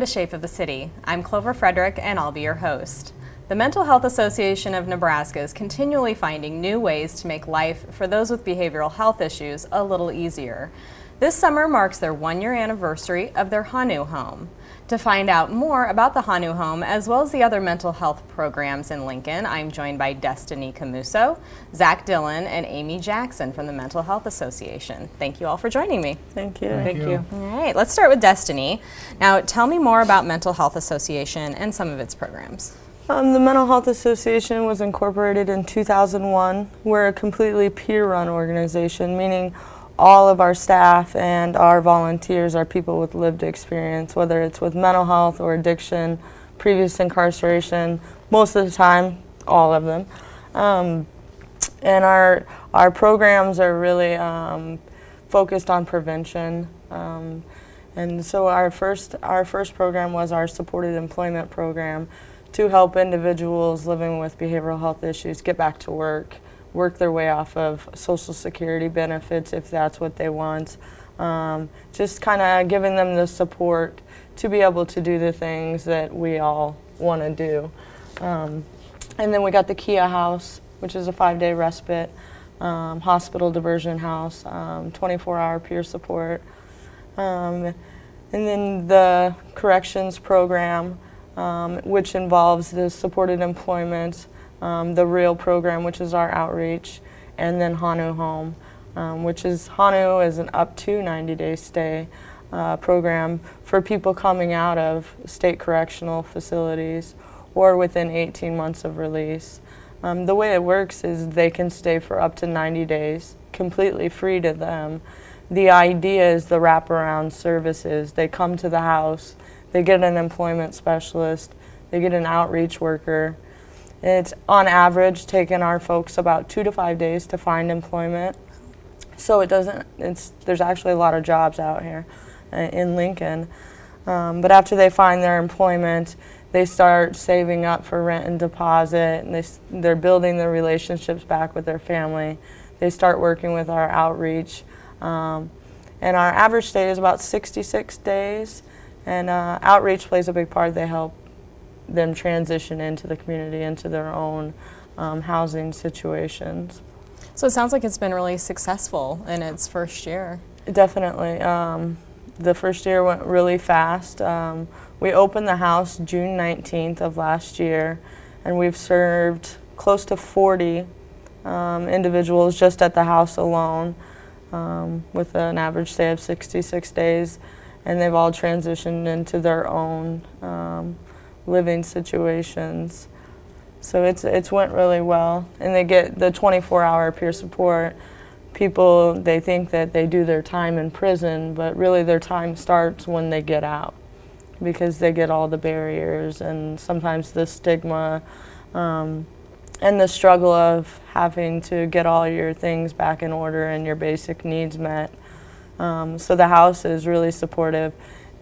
the shape of the city. I'm Clover Frederick, and I'll be your host. The Mental Health Association of Nebraska is continually finding new ways to make life for those with behavioral health issues a little easier. This summer marks their one-year anniversary of their Honu Home. To find out more about the Honu Home, as well as the other mental health programs in Lincoln, I'm joined by Destinie Commuso, Dillon, and Amie Jackson from the Mental Health Association. Thank you all for joining me. Thank you. Thank you. All right, let's start with Destinie. Now, tell me more about Mental Health Association and some of its programs. The Mental Health Association was incorporated in 2001. We're a completely peer-run organization, meaning all of our staff and our volunteers are people with lived experience, whether it's with mental health or addiction, previous incarceration, most of the time, all of them. And our programs are really focused on prevention. And so our first program was our supported employment program to help individuals living with behavioral health issues get back to work their way off of Social Security benefits if that's what they want. Just kind of giving them the support to be able to do the things that we all want to do. And then we got the Kia House, which is a 5-day respite, hospital diversion house, 24-hour peer support. And then the corrections program, which involves the supported employment, the REAL program, which is our outreach, and then Honu Home, which is Honu is an up to 90-day stay program for people coming out of state correctional facilities or within 18 months of release. The way it works is they can stay for up to 90 days, completely free to them. The idea is the wraparound services. They come to the house, they get an employment specialist, they get an outreach worker. It's on average taken our folks about 2 to 5 days to find employment. So there's actually a lot of jobs out here in Lincoln. But after they find their employment, they start saving up for rent and deposit, and they're building their relationships back with their family. They start working with our outreach. And our average stay is about 66 days. And outreach plays a big part. They help them transition into the community, into their own housing situations. So it sounds like it's been really successful in its first year. Definitely. The first year went really fast. We opened the house June 19th of last year, and we've served close to 40 individuals just at the house alone, with an average stay of 66 days, and they've all transitioned into their own living situations. So it's went really well, and they get the 24-hour peer support. People, they think that they do their time in prison, but really their time starts when they get out, because they get all the barriers and sometimes the stigma and the struggle of having to get all your things back in order and your basic needs met. So the house is really supportive.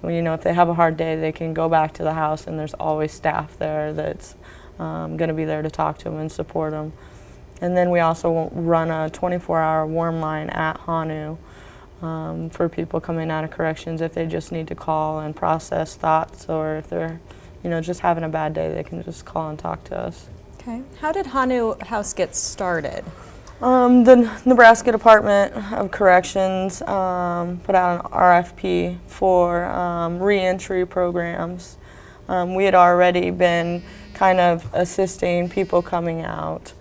You know, if they have a hard day, they can go back to the house, and there's always staff there that's going to be there to talk to them and support them. And then we also run a 24-hour warm line at Honu for people coming out of corrections if they just need to call and process thoughts, or if they're, just having a bad day, they can just call and talk to us. Okay. How did Honu House get started? The Nebraska Department of Corrections put out an RFP for reentry programs. We had already been kind of assisting people coming out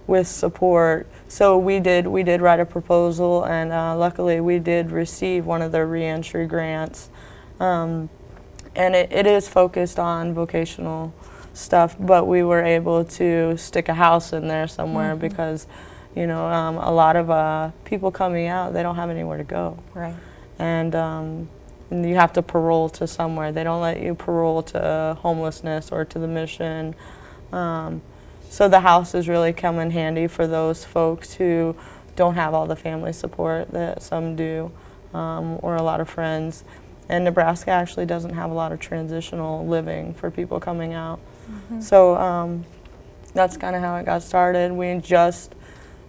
with support. So we did write a proposal, and luckily we did receive one of their reentry grants. And it is focused on vocational stuff, but we were able to stick a house in there somewhere because, a lot of people coming out, they don't have anywhere to go. Right. And you have to parole to somewhere. They don't let you parole to homelessness or to the mission. So the house has really come in handy for those folks who don't have all the family support that some do, or a lot of friends. And Nebraska actually doesn't have a lot of transitional living for people coming out. So that's kind of how it got started. We just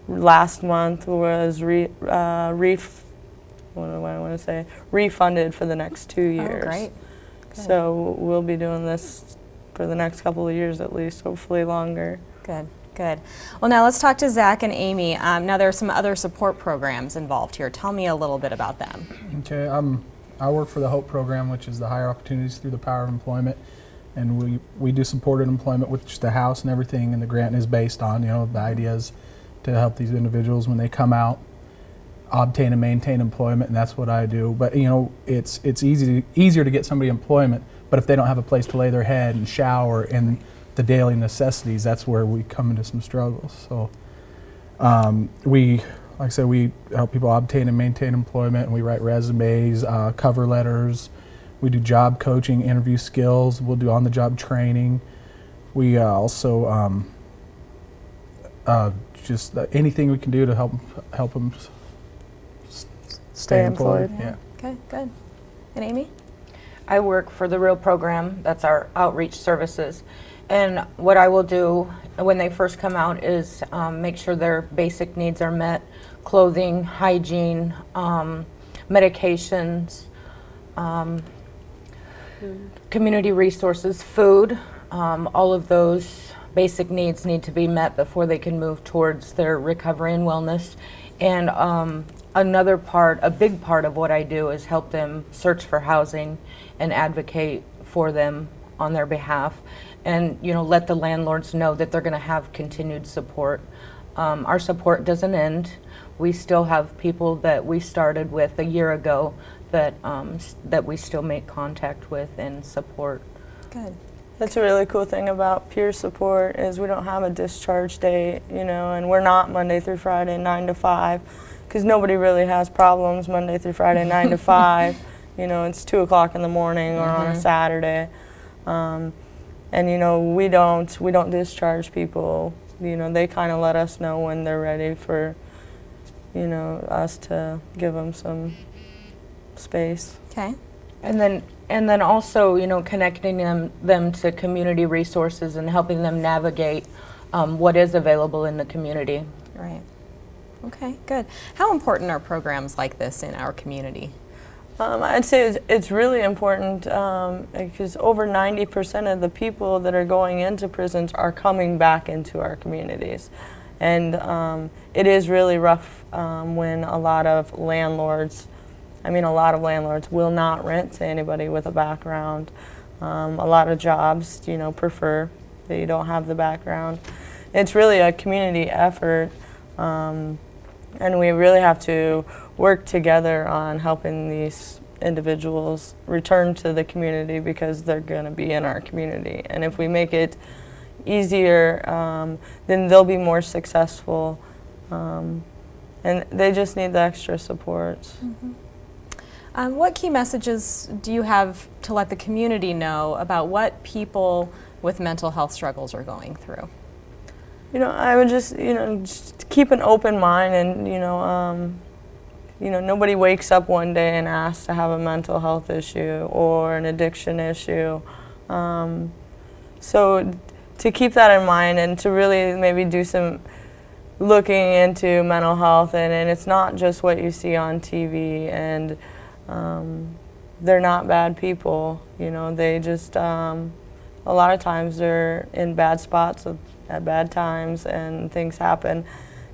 last month was refunded for the next 2 years. Oh, great. So we'll be doing this for the next couple of years at least, hopefully longer. Good, good. Well, now let's talk to Zach and Amy. Now there are some other support programs involved here. Tell me a little bit about them. Okay, I work for the HOPE program, which is the Higher Opportunities Through the Power of Employment, and we do supported employment, which the house and everything, and the grant is based on. The idea is to help these individuals when they come out obtain and maintain employment, and that's what I do. But it's easier to get somebody employment, but if they don't have a place to lay their head and shower and the daily necessities, that's where we come into some struggles. So like I said, we help people obtain and maintain employment, and we write resumes, cover letters. We do job coaching, interview skills. We'll do on-the-job training. We also just anything we can do to help them stay employed. Yeah. Okay, good. And Amy? I work for the REAL program. That's our outreach services. And what I will do when they first come out is make sure their basic needs are met: clothing, hygiene, medications, community resources, food. All of those basic needs need to be met before they can move towards their recovery and wellness. And a big part of what I do is help them search for housing and advocate for them on their behalf, and let the landlords know that they're going to have continued support. Our support doesn't end. We still have people that we started with a year ago that we still make contact with and support. Good. That's a really cool thing about peer support is we don't have a discharge date, and we're not Monday through Friday 9 to 5, because nobody really has problems Monday through Friday 9 to 5. It's 2 o'clock in the morning or on a Saturday. And we don't discharge people. They kind of let us know when they're ready for us to give them some space. Okay. And then also connecting them to community resources and helping them navigate what is available in the community. Right. Okay, good. How important are programs like this in our community? I'd say it's really important because over 90% of the people that are going into prisons are coming back into our communities. And it is really rough when a lot of landlords will not rent to anybody with a background. A lot of jobs, prefer that you don't have the background. It's really a community effort, and we really have to work together on helping these individuals return to the community, because they're going to be in our community. And if we make it easier, then they'll be more successful, and they just need the extra support. Mm-hmm. What key messages do you have to let the community know about what people with mental health struggles are going through? I would just keep an open mind, and nobody wakes up one day and asks to have a mental health issue or an addiction issue. So to keep that in mind, and to really maybe do some looking into mental health, and it's not just what you see on TV, and they're not bad people. They just a lot of times they're in bad spots at bad times, and things happen.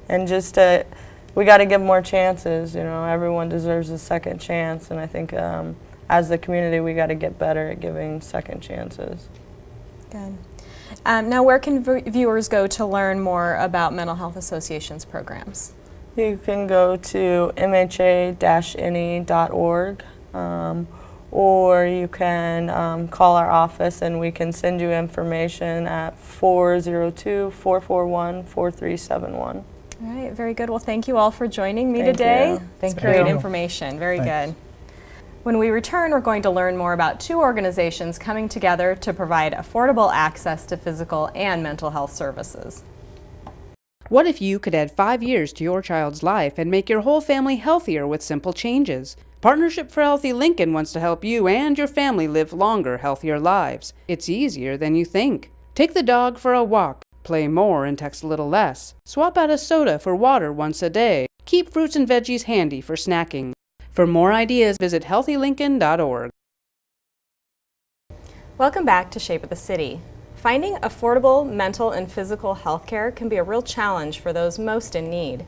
And just we got to give more chances. Everyone deserves a second chance, and I think as the community we got to get better at giving second chances. Good. Now, where can viewers go to learn more about Mental Health Association's programs? You can go to mha-ne.org, or you can call our office and we can send you information at 402-441-4371. All right, very good. Well, thank you all for joining me Thank today. you. It's Thank great you. information. Very Thanks. good. When we return, we're going to learn more about two organizations coming together to provide affordable access to physical and mental health services. What if you could add 5 years to your child's life and make your whole family healthier with simple changes? Partnership for Healthy Lincoln wants to help you and your family live longer, healthier lives. It's easier than you think. Take the dog for a walk, play more and text a little less. Swap out a soda for water once a day. Keep fruits and veggies handy for snacking. For more ideas, visit healthylincoln.org. Welcome back to Shape of the City. Finding affordable mental and physical health care can be a real challenge for those most in need.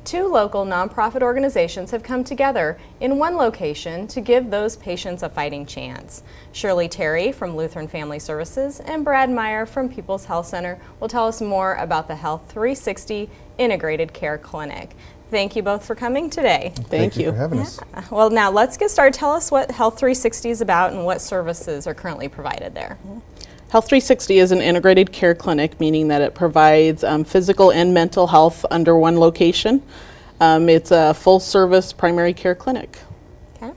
Two local nonprofit organizations have come together in one location to give those patients a fighting chance. Shirley Terry from Lutheran Family Services and Brad Meyer from People's Health Center will tell us more about the Health 360 Integrated Care Clinic. Thank you both for coming today. Thank you for having us. Well, now let's get started. Tell us what Health 360 is about and what services are currently provided there. Health 360 is an integrated care clinic, meaning that it provides physical and mental health under one location. It's a full-service primary care clinic. Okay.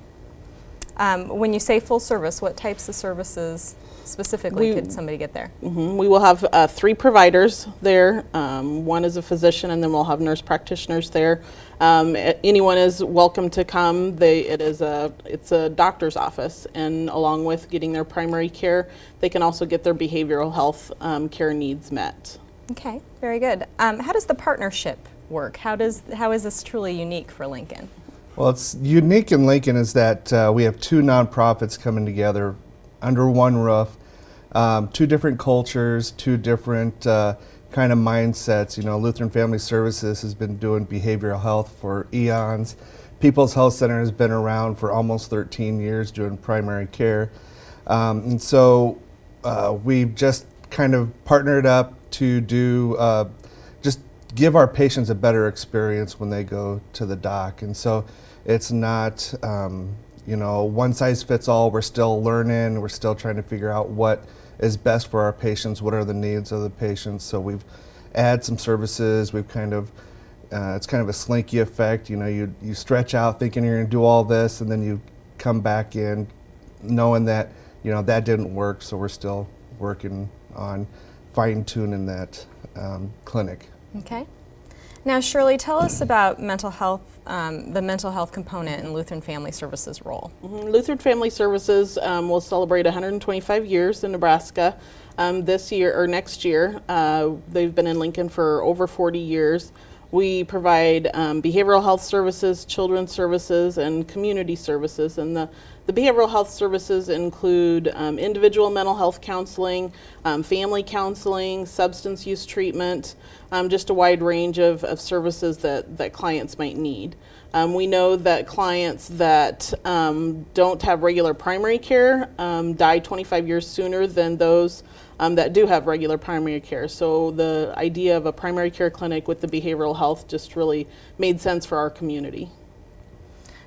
When you say full service, what types of services specifically could somebody get there? We will have 3 providers there. One is a physician, and then we'll have nurse practitioners there. Anyone is welcome to come. It's a doctor's office, and along with getting their primary care, they can also get their behavioral health care needs met. Okay, very good. How does the partnership work? How is this truly unique for Lincoln? Well, it's unique in Lincoln is that we have 2 nonprofits coming together under one roof, 2 different cultures, 2 different kind of mindsets. You know, Lutheran Family Services has been doing behavioral health for eons. People's Health Center has been around for almost 13 years doing primary care. And so we've just kind of partnered up to do just give our patients a better experience when they go to the doc. And so it's not one size fits all. We're still learning. We're still trying to figure out what is best for our patients, what are the needs of the patients. So we've added some services. We've kind of, it's kind of a slinky effect. You know, you stretch out thinking you're going to do all this, and then you come back in knowing that, that didn't work. So we're still working on fine-tuning that clinic. Okay. Now, Shirley, tell us about mental health, the mental health component in Lutheran Family Services' role. Lutheran Family Services will celebrate 125 years in Nebraska this year or next year. They've been in Lincoln for over 40 years. We provide behavioral health services, children's services, and community services. And the behavioral health services include individual mental health counseling, family counseling, substance use treatment, just a wide range of services that clients might need. We know that clients that don't have regular primary care die 25 years sooner than those that do have regular primary care. So the idea of a primary care clinic with the behavioral health just really made sense for our community.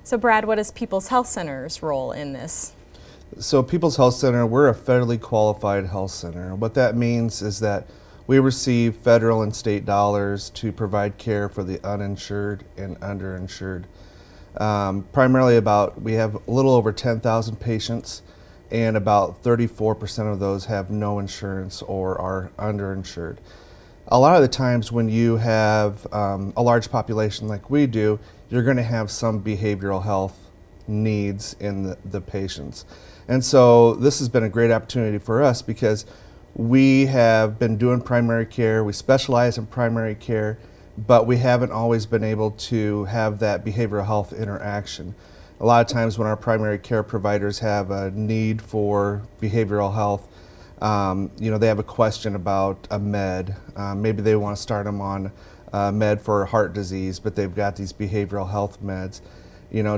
So Brad, what is People's Health Center's role in this? So People's Health Center, we're a federally qualified health center. What that means is that we receive federal and state dollars to provide care for the uninsured and underinsured. Primarily we have a little over 10,000 patients, and about 34% of those have no insurance or are underinsured. A lot of the times when you have a large population like we do, you're going to have some behavioral health needs in the patients. And so this has been a great opportunity for us because we have been doing primary care, we specialize in primary care, but we haven't always been able to have that behavioral health interaction. A lot of times when our primary care providers have a need for behavioral health, they have a question about a med. Maybe they want to start them on a med for heart disease, but they've got these behavioral health meds.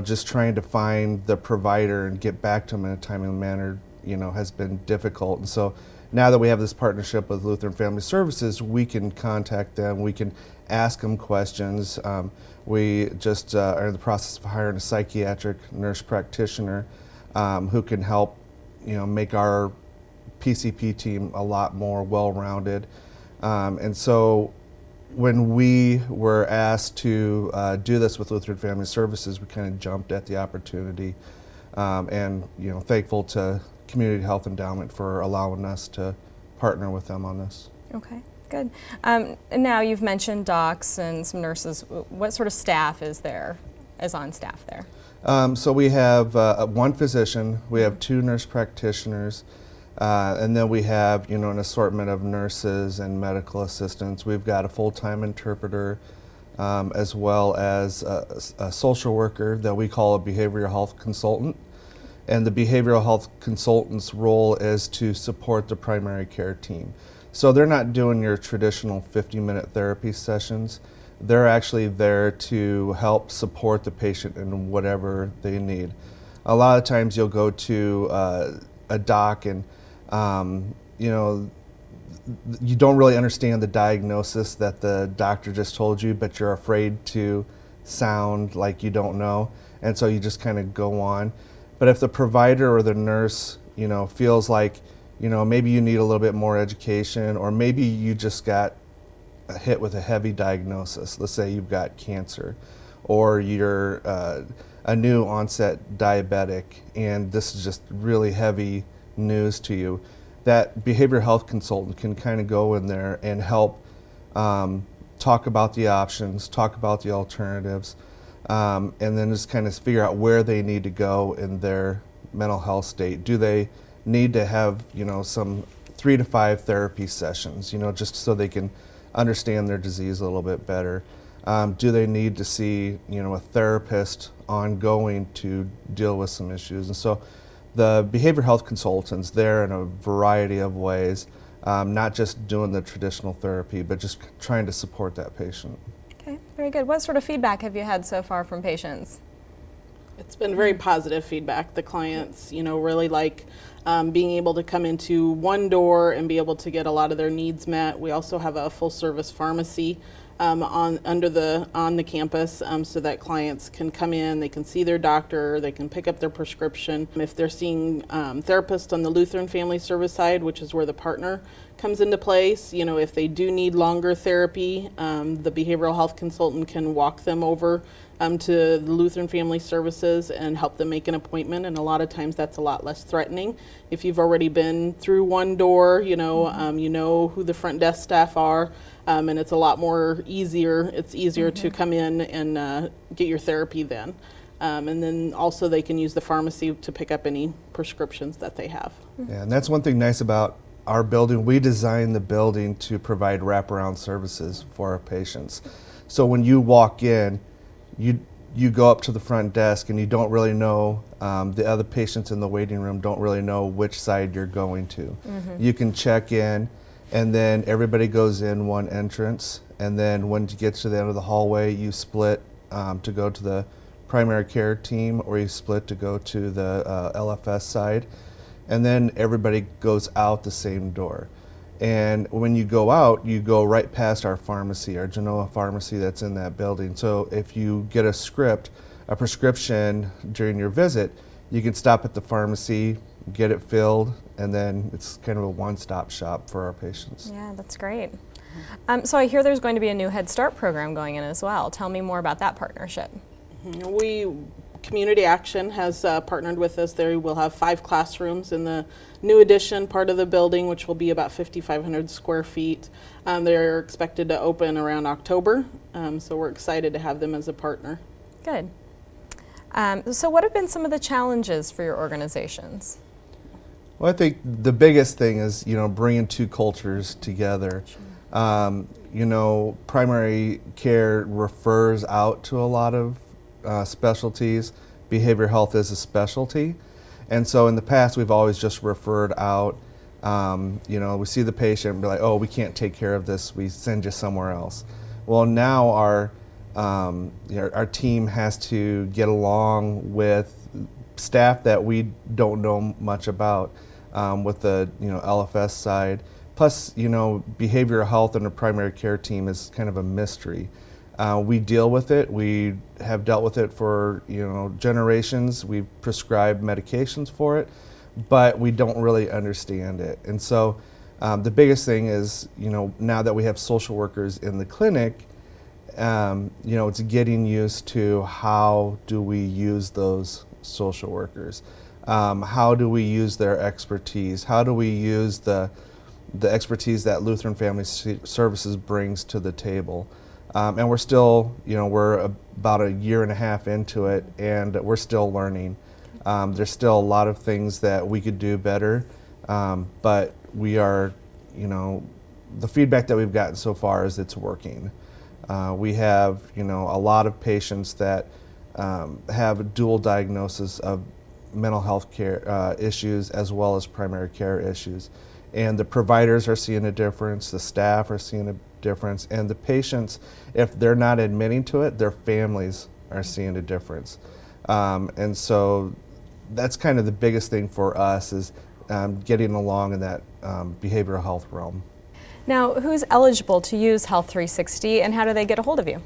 Just trying to find the provider and get back to them in a timely manner, has been difficult. And so now that we have this partnership with Lutheran Family Services, we can contact them, we can ask them questions. We just are in the process of hiring a psychiatric nurse practitioner who can help, make our PCP team a lot more well-rounded. And so when we were asked to do this with Lutheran Family Services, we kind of jumped at the opportunity, and thankful to Community Health Endowment for allowing us to partner with them on this. Okay, good. And now you've mentioned docs and some nurses. What sort of staff is on staff there? So we have 1 physician, we have 2 nurse practitioners, and then we have an assortment of nurses and medical assistants. We've got a full-time interpreter, as well as a social worker that we call a behavioral health consultant. and the behavioral health consultant's role is to support the primary care team. So they're not doing your traditional 50-minute therapy sessions. They're actually there to help support the patient in whatever they need. A lot of times you'll go to a doc and you don't really understand the diagnosis that the doctor just told you, but you're afraid to sound like you don't know, and so you just kind of go on. But if the provider or the nurse, feels like, maybe you need a little bit more education, or maybe you just got hit with a heavy diagnosis. Let's say you've got cancer, or you're a new onset diabetic, and this is just really heavy news to you. That behavioral health consultant can kind of go in there and help talk about the options, talk about the alternatives, and then just kind of figure out where they need to go in their mental health state. Do they need to have, some 3 to 5 therapy sessions, just so they can understand their disease a little bit better? Do they need to see, a therapist ongoing to deal with some issues? And so the behavioral health consultants, they're in a variety of ways, not just doing the traditional therapy, but just trying to support that patient. Okay, very good. What sort of feedback have you had so far from patients? It's been very positive feedback. The clients, really like being able to come into one door and be able to get a lot of their needs met. We also have a full-service pharmacy on the campus, so that clients can come in, they can see their doctor, they can pick up their prescription. If they're seeing therapists on the Lutheran Family Service side, which is where the partner comes into place, if they do need longer therapy, the behavioral health consultant can walk them over to the Lutheran Family Services and help them make an appointment, and a lot of times that's a lot less threatening. If you've already been through one door, you know who the front desk staff are, and it's a lot more easier. It's easier to come in and get your therapy then. And then also they can use the pharmacy to pick up any prescriptions that they have. Yeah, and that's one thing nice about our building. We designed the building to provide wraparound services for our patients. So when you walk in, you go up to the front desk and you don't really know, the other patients in the waiting room don't really know which side you're going to. You can check in, and then everybody goes in one entrance, and then when you get to the end of the hallway, you split to go to the primary care team, or you split to go to the LFS side, and then everybody goes out the same door. And when you go out, you go right past our pharmacy, our Genoa pharmacy that's in that building. So if you get a prescription during your visit, you can stop at the pharmacy, get it filled, and then it's kind of a one-stop shop for our patients. Yeah, that's great. So I hear there's going to be a new Head Start program going in as well. Tell me more about that partnership. Community Action has partnered with us. There we'll have 5 classrooms in the new addition part of the building, which will be about 5,500 square feet. They're expected to open around October, so we're excited to have them as a partner. Good. So what have been some of the challenges for your organizations? Well, I think the biggest thing is, bringing 2 cultures together. Primary care refers out to a lot of specialties. Behavioral health is a specialty, and so in the past we've always just referred out. We see the patient and be like, oh, we can't take care of this, we send you somewhere else. Well, now our team has to get along with staff that we don't know much about, with the LFS side. Plus, behavioral health and the primary care team is kind of a mystery. We deal with it. We have dealt with it for generations. We've prescribed medications for it, but we don't really understand it. And so the biggest thing is, now that we have social workers in the clinic, it's getting used to how do we use those social workers. How do we use their expertise? How do we use the expertise that Lutheran Family Services brings to the table? And we're still, we're about 1.5 years into it, and we're still learning. There's still a lot of things that we could do better, but we are, the feedback that we've gotten so far is it's working. We have, a lot of patients that have a dual diagnosis of mental health care issues as well as primary care issues. And the providers are seeing a difference, the staff are seeing a difference, and the patients, if they're not admitting to it, their families are seeing a difference. And so that's kind of the biggest thing for us is getting along in that behavioral health realm. Now, who's eligible to use Health 360 and how do they get a hold of you?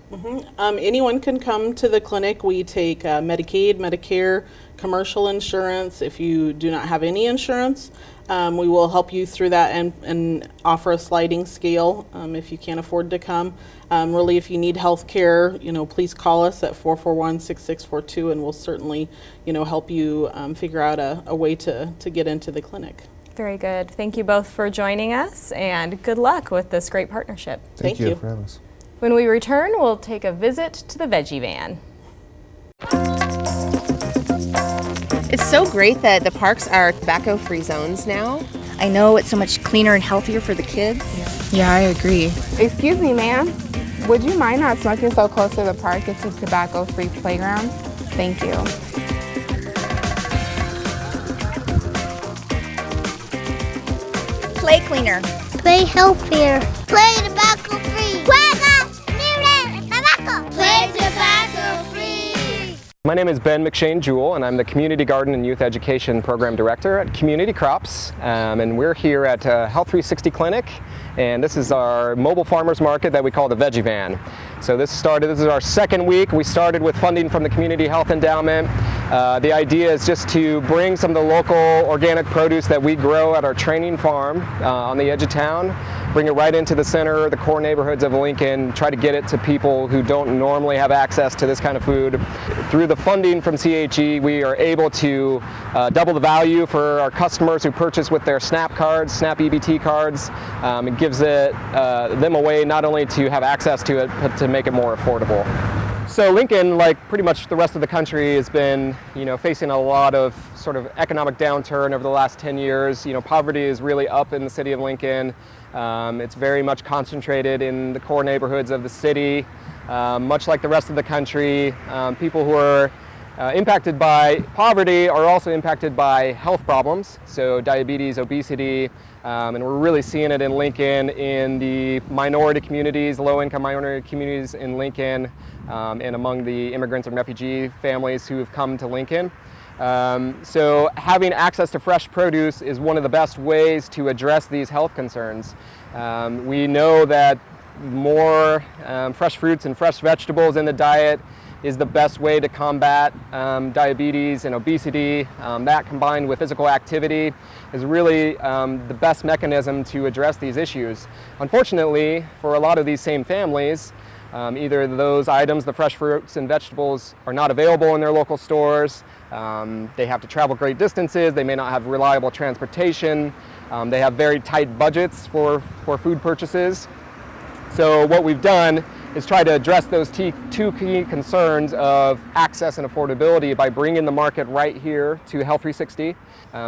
Anyone can come to the clinic. We take Medicaid, Medicare, commercial insurance. If you do not have any insurance, we will help you through that and offer a sliding scale if you can't afford to come. Really, if you need health care, please call us at 441-6642 and we'll certainly, help you figure out a way to get into the clinic. Very good. Thank you both for joining us and good luck with this great partnership. Thank you for having us. When we return, we'll take a visit to the veggie van. It's so great that the parks are tobacco-free zones now. I know it's so much cleaner and healthier for the kids. Yeah, I agree. Excuse me, ma'am. Would you mind not smoking so close to the park? It's a tobacco-free playground. Thank you. Play cleaner. Play healthier. Play tobacco-free. Play tobacco-free. My name is Ben McShane-Jewel, and I'm the Community Garden and Youth Education Program Director at Community Crops, and we're here at Health 360 Clinic, and this is our mobile farmers market that we call the Veggie Van. So this is our second week. We started with funding from the Community Health Endowment. The idea is just to bring some of the local organic produce that we grow at our training farm on the edge of town, bring it right into the center, the core neighborhoods of Lincoln, try to get it to people who don't normally have access to this kind of food. Through the funding from CHE, we are able to double the value for our customers who purchase with their SNAP cards, SNAP EBT cards. It gives them a way not only to have access to it, but to make it more affordable. So Lincoln, like pretty much the rest of the country, has been, facing a lot of sort of economic downturn over the last 10 years. Poverty is really up in the city of Lincoln. It's very much concentrated in the core neighborhoods of the city. Much like the rest of the country, people who are impacted by poverty are also impacted by health problems, so diabetes, obesity, and we're really seeing it in Lincoln in the minority communities, low-income minority communities in Lincoln, and among the immigrants and refugee families who have come to Lincoln. So having access to fresh produce is one of the best ways to address these health concerns. We know that more fresh fruits and fresh vegetables in the diet is the best way to combat diabetes and obesity. That combined with physical activity is really the best mechanism to address these issues. Unfortunately, for a lot of these same families, either those items, the fresh fruits and vegetables, are not available in their local stores. They have to travel great distances. They may not have reliable transportation. They have very tight budgets for food purchases. So what we've done is try to address those two key concerns of access and affordability by bringing the market right here to Health 360,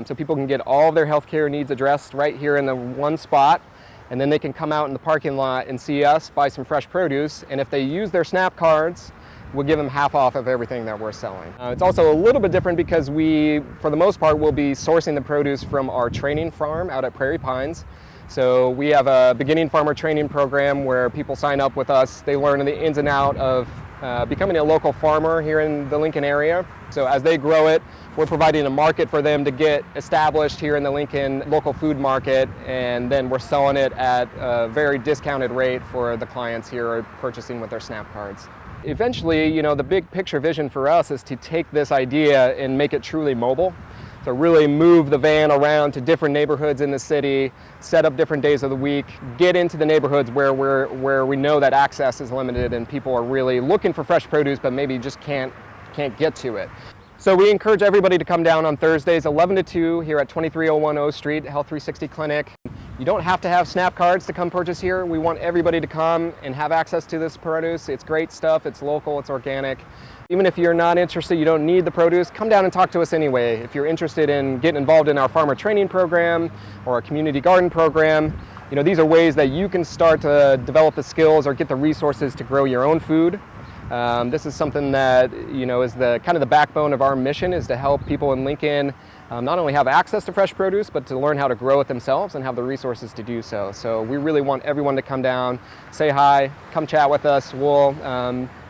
so people can get all of their healthcare needs addressed right here in the one spot, and then they can come out in the parking lot and see us, buy some fresh produce, and if they use their SNAP cards, we'll give them half off of everything that we're selling. It's also a little bit different because we, for the most part, will be sourcing the produce from our training farm out at Prairie Pines. So we have a beginning farmer training program where people sign up with us. They learn the ins and outs of becoming a local farmer here in the Lincoln area. So as they grow it, we're providing a market for them to get established here in the Lincoln local food market, and then we're selling it at a very discounted rate for the clients here purchasing with their SNAP cards. Eventually, the big picture vision for us is to take this idea and make it truly mobile. To really move the van around to different neighborhoods in the city, set up different days of the week, get into the neighborhoods where we know that access is limited and people are really looking for fresh produce but maybe just can't get to it. So we encourage everybody to come down on Thursdays 11 to 2 here at 2301 O Street, Health 360 Clinic. You don't have to have SNAP cards to come purchase here. We want everybody to come and have access to this produce. It's great stuff, it's local, it's organic. Even if you're not interested, you don't need the produce, come down and talk to us anyway. If you're interested in getting involved in our farmer training program or our community garden program, these are ways that you can start to develop the skills or get the resources to grow your own food. This is something that, you know, is the kind of the backbone of our mission, is to help people in Lincoln not only have access to fresh produce, but to learn how to grow it themselves and have the resources to do so. So we really want everyone to come down, say hi, come chat with us. We'll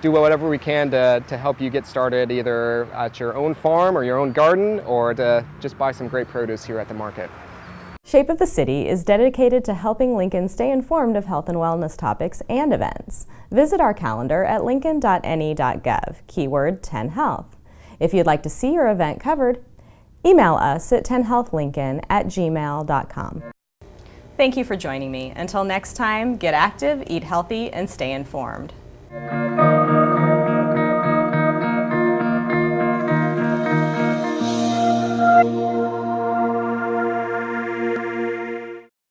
do whatever we can to help you get started, either at your own farm or your own garden, or to just buy some great produce here at the market. Shape of the City is dedicated to helping Lincoln stay informed of health and wellness topics and events. Visit our calendar at lincoln.ne.gov, keyword 10health. If you'd like to see your event covered, email us at 10healthlincoln@gmail.com. Thank you for joining me. Until next time, get active, eat healthy, and stay informed.